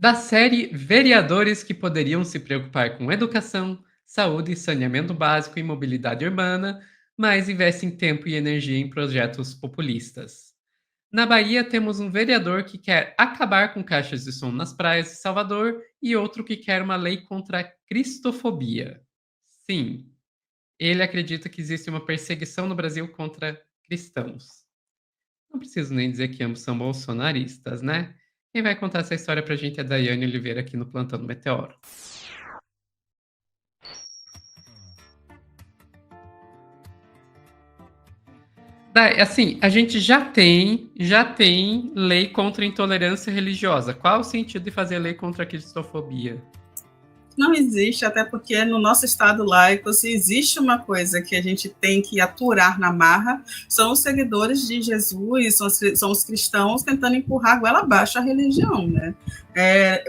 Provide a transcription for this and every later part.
Da série Vereadores que poderiam se preocupar com educação, saúde, saneamento básico e mobilidade urbana, mas investem tempo e energia em projetos populistas. Na Bahia, temos um vereador que quer acabar com caixas de som nas praias de Salvador e outro que quer uma lei contra a cristofobia. Sim, ele acredita que existe uma perseguição no Brasil contra cristãos. Não preciso nem dizer que ambos são bolsonaristas, né? Quem vai contar essa história pra gente é a Daiane Oliveira aqui no Plantão do Meteoro. Assim, a gente já tem lei contra a intolerância religiosa. Qual o sentido de fazer lei contra a cristofobia? Não existe, até porque no nosso Estado laico, se existe uma coisa que a gente tem que aturar na marra, são os seguidores de Jesus, são os cristãos tentando empurrar a goela abaixo a religião, né?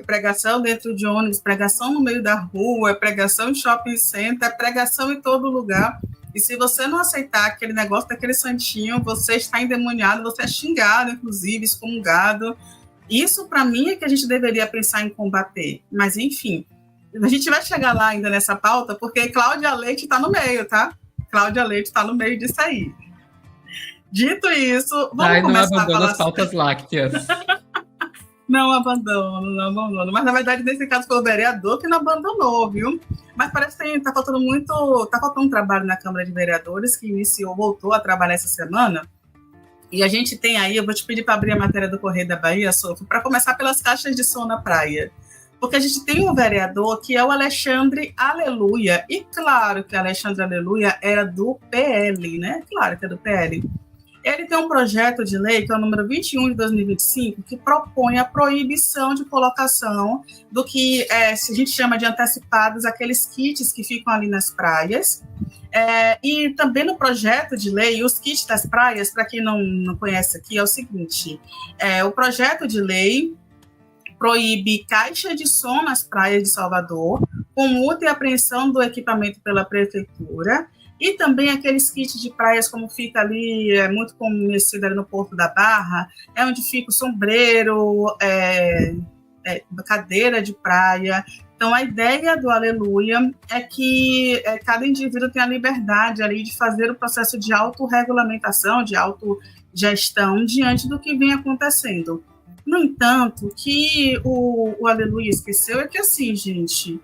Pregação dentro de ônibus, pregação no meio da rua, pregação em shopping center, pregação em todo lugar. E se você não aceitar aquele negócio daquele santinho, você está endemoniado, você é xingado, inclusive, excomungado. Isso, para mim, é que a gente deveria pensar em combater. Mas, enfim, a gente vai chegar lá ainda nessa pauta, porque Cláudia Leite está no meio, tá? Cláudia Leite está no meio disso aí. Dito isso, vamos começar a falar... as pautas lácteas. Não abandono. Mas, na verdade, nesse caso, foi o vereador que não abandonou, viu? Mas parece que tá faltando um trabalho na Câmara de Vereadores, que voltou a trabalhar essa semana. E a gente tem aí, eu vou te pedir para abrir a matéria do Correio da Bahia, Sofia, para começar pelas caixas de som na praia. Porque a gente tem um vereador que é o Alexandre Aleluia, e claro que o Alexandre Aleluia era do PL, né? Claro que é do PL. Ele tem um projeto de lei, que é o número 21 de 2025, que propõe a proibição de colocação do que a gente chama de antecipados, aqueles kits que ficam ali nas praias. E também no projeto de lei, os kits das praias, para quem não conhece aqui, é o seguinte, o projeto de lei proíbe caixa de som nas praias de Salvador, com multa e apreensão do equipamento pela prefeitura, e também aqueles kits de praias, como fica ali, muito conhecido ali no Porto da Barra, onde fica o sombreiro, cadeira de praia. Então, a ideia do Aleluia é que cada indivíduo tem a liberdade ali de fazer o processo de autorregulamentação, de autogestão, diante do que vem acontecendo. No entanto, que o Aleluia esqueceu é que, assim, gente,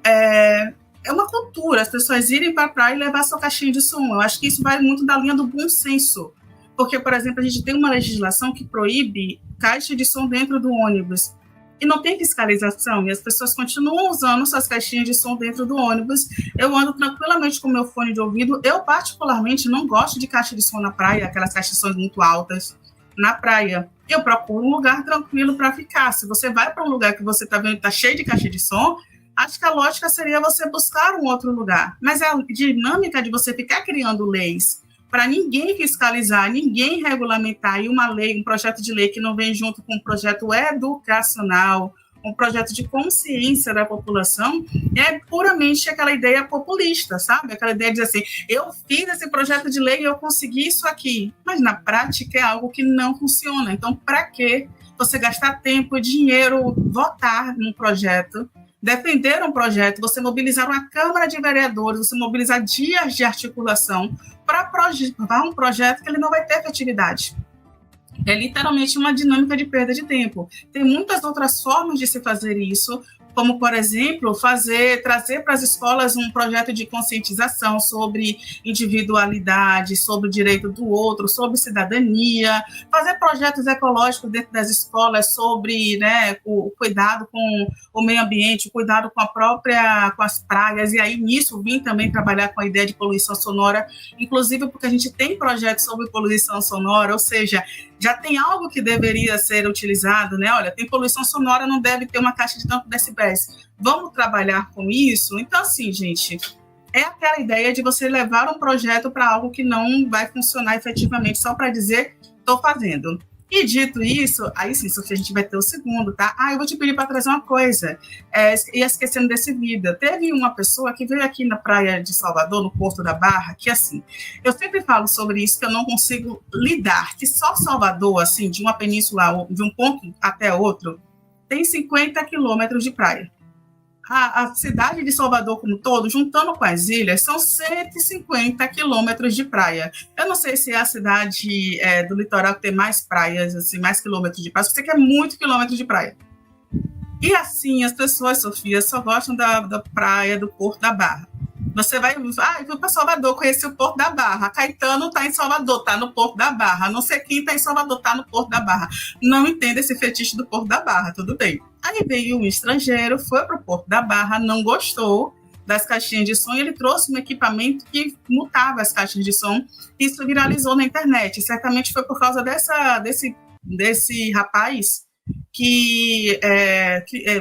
é uma cultura, as pessoas irem para a praia e levar sua caixinha de som. Eu acho que isso vai muito da linha do bom senso. Porque, por exemplo, a gente tem uma legislação que proíbe caixa de som dentro do ônibus. E não tem fiscalização, e as pessoas continuam usando suas caixinhas de som dentro do ônibus. Eu ando tranquilamente com meu fone de ouvido. Eu, particularmente, não gosto de caixa de som na praia, aquelas caixas de som muito altas na praia. Eu procuro um lugar tranquilo para ficar. Se você vai para um lugar que você está vendo que está cheio de caixa de som, acho que a lógica seria você buscar um outro lugar. Mas a dinâmica de você ficar criando leis para ninguém fiscalizar, ninguém regulamentar, e uma lei, um projeto de lei que não vem junto com um projeto educacional, um projeto de consciência da população, é puramente aquela ideia populista, sabe? Aquela ideia de dizer assim, eu fiz esse projeto de lei e eu consegui isso aqui. Mas na prática é algo que não funciona. Então, para que você gastar tempo e dinheiro, votar num projeto, defender um projeto, você mobilizar uma Câmara de Vereadores, você mobilizar dias de articulação para aprovar um projeto que ele não vai ter efetividade? É literalmente uma dinâmica de perda de tempo. Tem muitas outras formas de se fazer isso, como, por exemplo, trazer para as escolas um projeto de conscientização sobre individualidade, sobre o direito do outro, sobre cidadania, fazer projetos ecológicos dentro das escolas sobre, né, o cuidado com o meio ambiente, o cuidado com com as praias, e aí nisso vim também trabalhar com a ideia de poluição sonora, inclusive porque a gente tem projetos sobre poluição sonora, ou seja, já tem algo que deveria ser utilizado, né? Olha, tem poluição sonora, não deve ter uma caixa de tanto decibéis. Vamos trabalhar com isso? Então, assim, gente, é aquela ideia de você levar um projeto para algo que não vai funcionar efetivamente, só para dizer, estou fazendo. E dito isso, aí sim, Sofia, a gente vai ter o segundo, tá? Eu vou te pedir para trazer uma coisa, e esquecendo desse vídeo. Teve uma pessoa que veio aqui na praia de Salvador, no Porto da Barra, que assim, eu sempre falo sobre isso, que eu não consigo lidar, que só Salvador, assim, de uma península, de um ponto até outro, tem 50 quilômetros de praia. A cidade de Salvador como todo, juntando com as ilhas, são 150 quilômetros de praia. Eu não sei se é a cidade do litoral que tem mais praias, assim, mais quilômetros de praia. Eu sei que é muito quilômetros de praia. E assim, as pessoas, Sofia, só gostam da praia do Porto da Barra. Você vai, eu fui para Salvador, conheci o Porto da Barra. Caetano está em Salvador, está no Porto da Barra. Não sei quem está em Salvador, está no Porto da Barra. Não entendo esse fetiche do Porto da Barra, tudo bem. Aí veio um estrangeiro, foi para o Porto da Barra, não gostou das caixinhas de som e ele trouxe um equipamento que mutava as caixas de som. Isso viralizou na internet. Certamente foi por causa desse rapaz que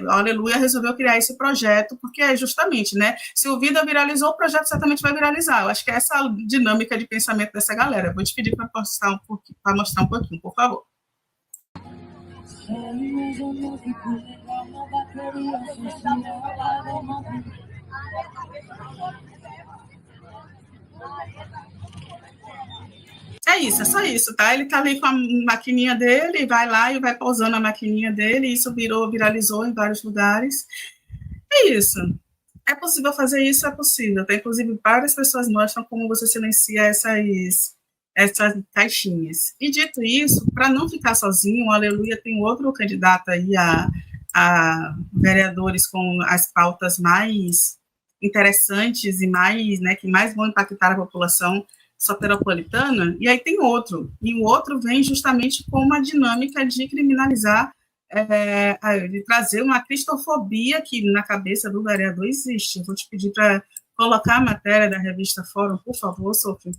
a Aleluia resolveu criar esse projeto, porque é justamente, né? Se o Vida viralizou, o projeto certamente vai viralizar. Eu acho que é essa dinâmica de pensamento dessa galera. Eu vou te pedir para mostrar um pouquinho, por favor. É isso, é só isso, tá? Ele tá ali com a maquininha dele, vai lá e vai pausando a maquininha dele, e isso viralizou em vários lugares. É isso. É possível fazer isso? É possível. Tá? Inclusive, várias pessoas mostram como você silencia essas caixinhas. E dito isso, para não ficar sozinho, o Aleluia tem outro candidato aí a vereadores com as pautas mais interessantes e mais, né, que mais vão impactar a população soteropolitana, e aí tem outro. E o outro vem justamente com uma dinâmica de criminalizar, de trazer uma cristofobia que na cabeça do vereador existe. Eu vou te pedir para colocar a matéria da revista Fórum, por favor, Sofia,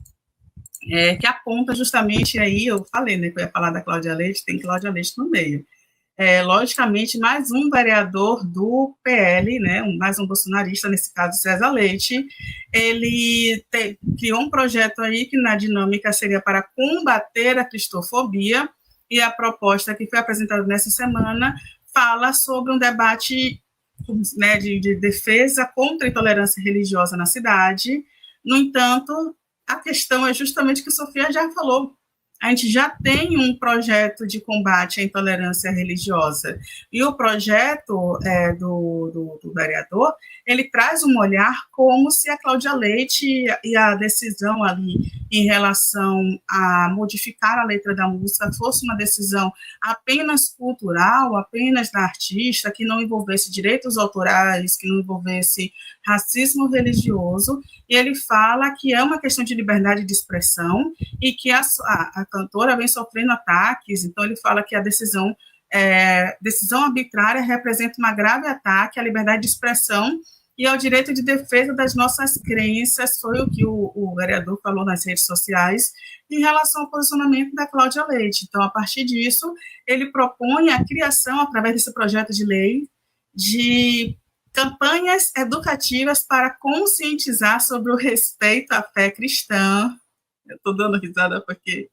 que aponta justamente aí, eu falei, né, que eu ia falar da Cláudia Leite, tem Cláudia Leite no meio. Logicamente, mais um vereador do PL, né, mais um bolsonarista, nesse caso, César Leite, ele criou um projeto aí que na dinâmica seria para combater a cristofobia, e a proposta que foi apresentada nessa semana fala sobre um debate, né, de defesa contra a intolerância religiosa na cidade. No entanto, a questão é justamente o que a Sofia já falou. A gente já tem um projeto de combate à intolerância religiosa. E o projeto do vereador, ele traz um olhar como se a Cláudia Leite e a decisão ali em relação a modificar a letra da música fosse uma decisão apenas cultural, apenas da artista, que não envolvesse direitos autorais, que não envolvesse racismo religioso. E ele fala que é uma questão de liberdade de expressão e que a cantora vem sofrendo ataques. Então ele fala que a decisão arbitrária representa um grave ataque à liberdade de expressão e ao direito de defesa das nossas crenças. Foi o que o vereador falou nas redes sociais em relação ao posicionamento da Cláudia Leite. Então, a partir disso, ele propõe a criação, através desse projeto de lei, de campanhas educativas para conscientizar sobre o respeito à fé cristã. Eu estou dando risada porque...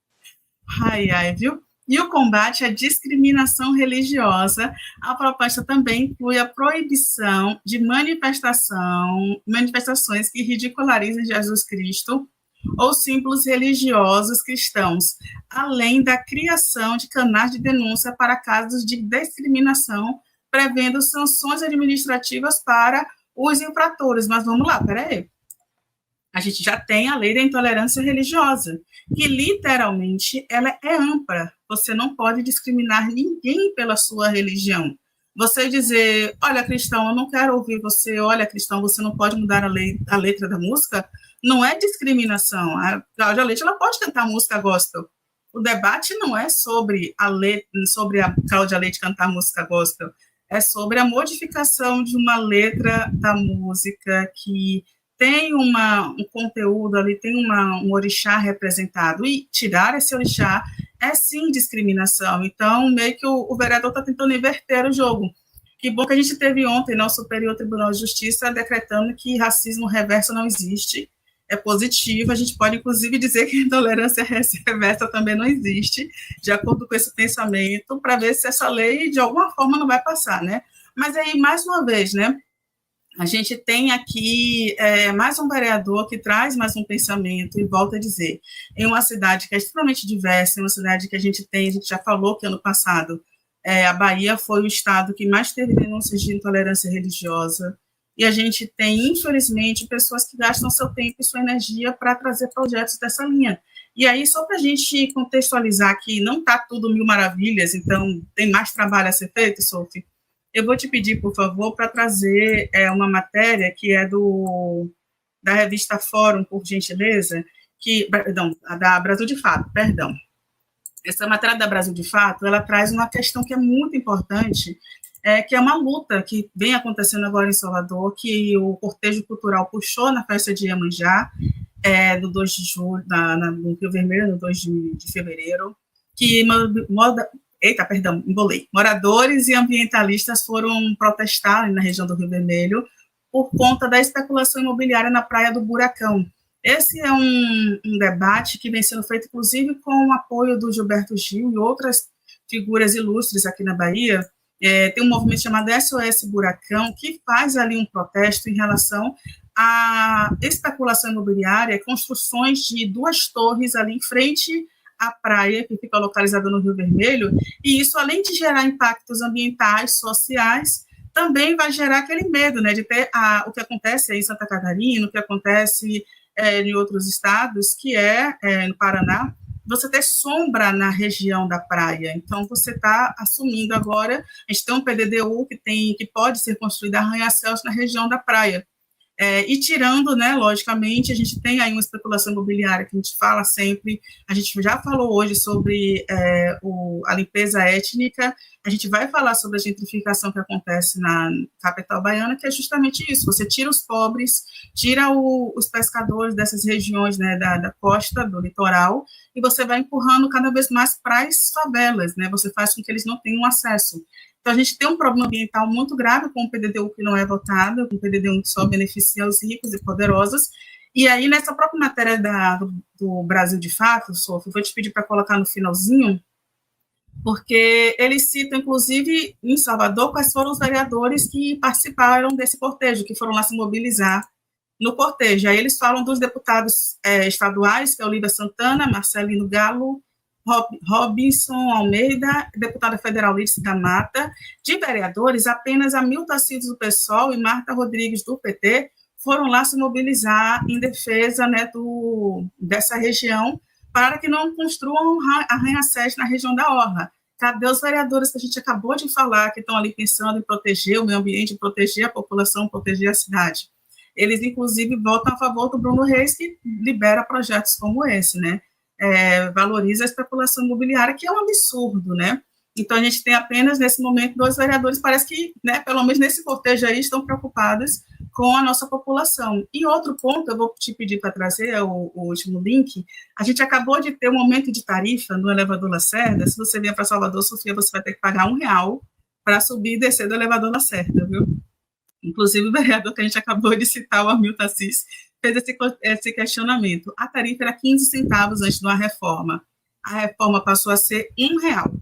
viu? E o combate à discriminação religiosa. A proposta também inclui a proibição de manifestações que ridicularizem Jesus Cristo ou símbolos religiosos cristãos, além da criação de canais de denúncia para casos de discriminação, prevendo sanções administrativas para os infratores. Mas vamos lá, peraí. A gente já tem a lei da intolerância religiosa, que literalmente ela é ampla. Você não pode discriminar ninguém pela sua religião. Você dizer, olha, cristão, eu não quero ouvir você, olha, cristão, você não pode mudar a letra da música, não é discriminação. A Cláudia Leite, ela pode cantar música gospel. O debate não é sobre a Cláudia Leite cantar música gospel, é sobre a modificação de uma letra da música que tem um conteúdo ali, tem um orixá representado, e tirar esse orixá é sim discriminação. Então, meio que o vereador está tentando inverter o jogo. Que bom que a gente teve ontem, no Superior Tribunal de Justiça, decretando que racismo reverso não existe. É positivo, a gente pode, inclusive, dizer que intolerância reversa também não existe, de acordo com esse pensamento, para ver se essa lei, de alguma forma, não vai passar, né? Mas aí, mais uma vez, né? A gente tem aqui mais um vereador que traz mais um pensamento e volta a dizer, em uma cidade que é extremamente diversa, em uma cidade que a gente já falou que ano passado A Bahia foi o estado que mais teve denúncias de intolerância religiosa. E a gente tem, infelizmente, pessoas que gastam seu tempo e sua energia para trazer projetos dessa linha. E aí, só para a gente contextualizar que não está tudo mil maravilhas, então tem mais trabalho a ser feito, Sophie, eu vou te pedir, por favor, para trazer uma matéria que é da revista Fórum, por gentileza, perdão, da Brasil de Fato, perdão. Essa matéria da Brasil de Fato, ela traz uma questão que é muito importante, que é uma luta que vem acontecendo agora em Salvador, que o cortejo cultural puxou na festa de Iemanjá, do 2 de julho, no Rio Vermelho, no 2 de fevereiro, que embolei. Moradores e ambientalistas foram protestar na região do Rio Vermelho por conta da especulação imobiliária na Praia do Buracão. Esse é um debate que vem sendo feito, inclusive, com o apoio do Gilberto Gil e outras figuras ilustres aqui na Bahia. Tem um movimento chamado SOS Buracão, que faz ali um protesto em relação à especulação imobiliária, construções de 2 torres ali em frente à praia, que fica localizada no Rio Vermelho, e isso, além de gerar impactos ambientais, sociais, também vai gerar aquele medo, né, de ter o que acontece aí em Santa Catarina, o que acontece em outros estados, que no Paraná, você ter sombra na região da praia. Então, você está assumindo agora, a gente tem um PDDU que pode ser construído arranha-céus na região da praia. E tirando, né, logicamente, a gente tem aí uma especulação imobiliária que a gente fala sempre, a gente já falou hoje sobre a limpeza étnica, a gente vai falar sobre a gentrificação que acontece na capital baiana, que é justamente isso, você tira os pobres, tira os pescadores dessas regiões, né, da costa, do litoral, e você vai empurrando cada vez mais para as favelas, né, você faz com que eles não tenham acesso. Então, a gente tem um problema ambiental muito grave com o PDDU que não é votado, com o PDDU que só beneficia os ricos e poderosos. E aí, nessa própria matéria do Brasil de Fato, Sofia, vou te pedir para colocar no finalzinho, porque eles citam, inclusive, em Salvador, quais foram os vereadores que participaram desse cortejo, que foram lá se mobilizar no cortejo. Aí eles falam dos deputados estaduais, que é Olívia Santana, Marcelino Galo, Robinson Almeida, deputada federal Lídice da Mata. De vereadores, apenas Hamilton Assis do PSOL e Marta Rodrigues do PT foram lá se mobilizar em defesa, né, dessa região, para que não construam arranha-céus na região da Orla. Cadê os vereadores que a gente acabou de falar, que estão ali pensando em proteger o meio ambiente, proteger a população, proteger a cidade? Eles, inclusive, votam a favor do Bruno Reis, que libera projetos como esse, né? Valoriza a especulação imobiliária, que é um absurdo, né? Então, a gente tem apenas, nesse momento, 2 vereadores, parece que, né, pelo menos nesse cortejo aí, estão preocupados com a nossa população. E outro ponto, eu vou te pedir para trazer o último link, a gente acabou de ter um aumento de tarifa no elevador Lacerda. Se você vier para Salvador, Sofia, você vai ter que pagar R$1 para subir e descer do elevador Lacerda, viu? Inclusive, o vereador que a gente acabou de citar, o Hamilton Assis, fez esse questionamento. A tarifa era 15 centavos antes de uma reforma. A reforma passou a ser R$1.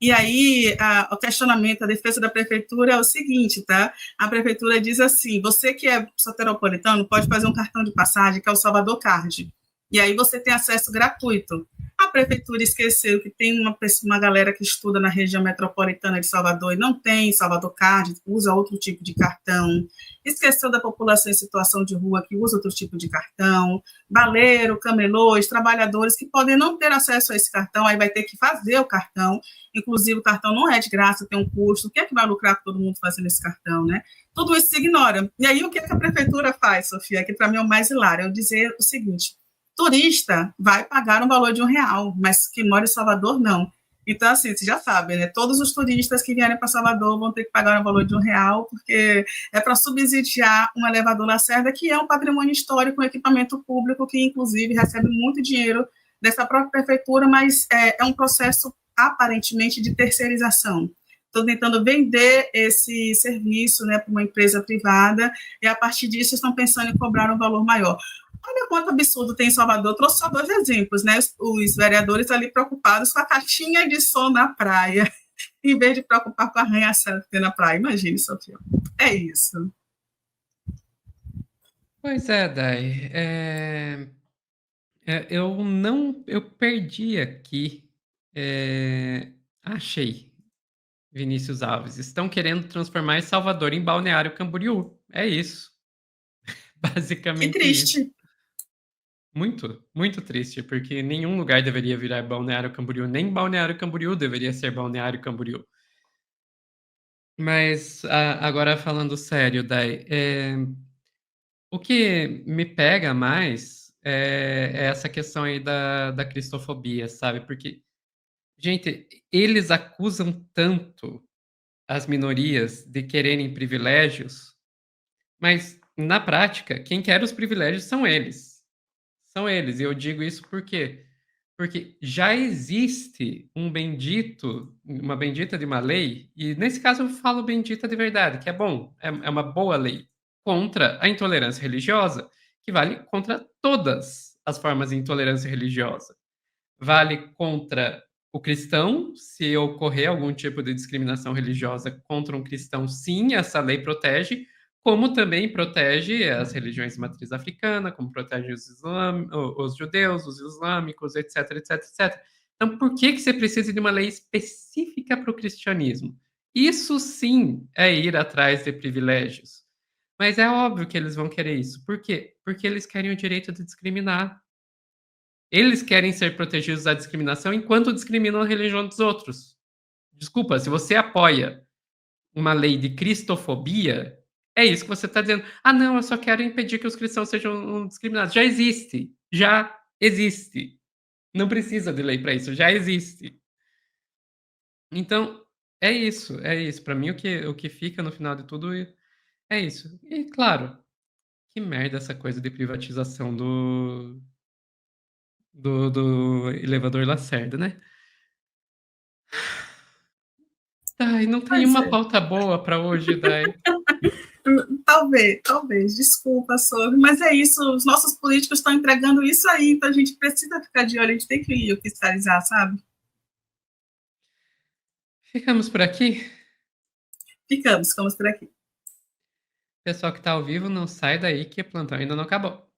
E aí, o questionamento, a defesa da prefeitura é o seguinte, tá? A prefeitura diz assim, você que é soteropolitano pode fazer um cartão de passagem, que é o Salvador Card. E aí você tem acesso gratuito. A prefeitura esqueceu que tem uma galera que estuda na região metropolitana de Salvador e não tem Salvador Card, usa outro tipo de cartão. Esqueceu da população em situação de rua que usa outro tipo de cartão. Baleiro, camelôs, trabalhadores que podem não ter acesso a esse cartão, aí vai ter que fazer o cartão. Inclusive, o cartão não é de graça, tem um custo. O que é que vai lucrar com todo mundo fazendo esse cartão, né? Tudo isso se ignora. E aí, o que a prefeitura faz, Sofia? Que para mim é o mais hilário, é dizer o seguinte: turista vai pagar um valor de R$1, mas quem mora em Salvador, não. Então, assim, você já sabe, né? Todos os turistas que vierem para Salvador vão ter que pagar um valor de R$1, porque é para subsidiar um elevador Lacerda, que é um patrimônio histórico, um equipamento público, que, inclusive, recebe muito dinheiro dessa própria prefeitura, mas é um processo, aparentemente, de terceirização. Estão tentando vender esse serviço, né, para uma empresa privada, e, a partir disso, estão pensando em cobrar um valor maior. Olha quanto absurdo tem em Salvador. Eu trouxe só 2 exemplos, né? Os vereadores ali preocupados com a caixinha de som na praia, em vez de preocupar com a arranha-céu que tem na praia. Imagine, Sofia. É isso. Pois é, Dai. Eu perdi aqui. Achei. Vinícius Alves. Estão querendo transformar Salvador em Balneário Camboriú. É isso. Que Basicamente isso. triste. Muito, muito triste, porque nenhum lugar deveria virar Balneário Camboriú, nem Balneário Camboriú deveria ser Balneário Camboriú. Mas agora falando sério, Dai, o que me pega mais é essa questão aí da cristofobia, sabe? Porque, gente, eles acusam tanto as minorias de quererem privilégios, mas na prática, quem quer os privilégios são eles. São eles. E eu digo isso por quê? Porque já existe uma bendita de uma lei, e nesse caso eu falo bendita de verdade, que é bom, é uma boa lei, contra a intolerância religiosa, que vale contra todas as formas de intolerância religiosa. Vale contra o cristão, se ocorrer algum tipo de discriminação religiosa contra um cristão, sim, essa lei protege, como também protege as religiões de matriz africana, como protege os judeus, os islâmicos, etc, etc, etc. Então, por que você precisa de uma lei específica para o cristianismo? Isso sim é ir atrás de privilégios. Mas é óbvio que eles vão querer isso. Por quê? Porque eles querem o direito de discriminar. Eles querem ser protegidos da discriminação enquanto discriminam a religião dos outros. Desculpa, se você apoia uma lei de cristofobia, é isso que você está dizendo. Ah, não, eu só quero impedir que os cristãos sejam discriminados. Já existe. Já existe. Não precisa de lei para isso. Já existe. Então, é isso. É isso. Para mim, o que fica no final de tudo é isso. E, claro, que merda essa coisa de privatização do elevador Lacerda, né? Dai, não tem Pois uma é. pauta boa para hoje, Dai. Talvez, desculpa, sobre, mas é isso, os nossos políticos estão entregando isso aí, então a gente precisa ficar de olho, a gente tem que fiscalizar, sabe? Ficamos por aqui. Ficamos por aqui. Pessoal que está ao vivo, não sai daí que o plantão ainda não acabou.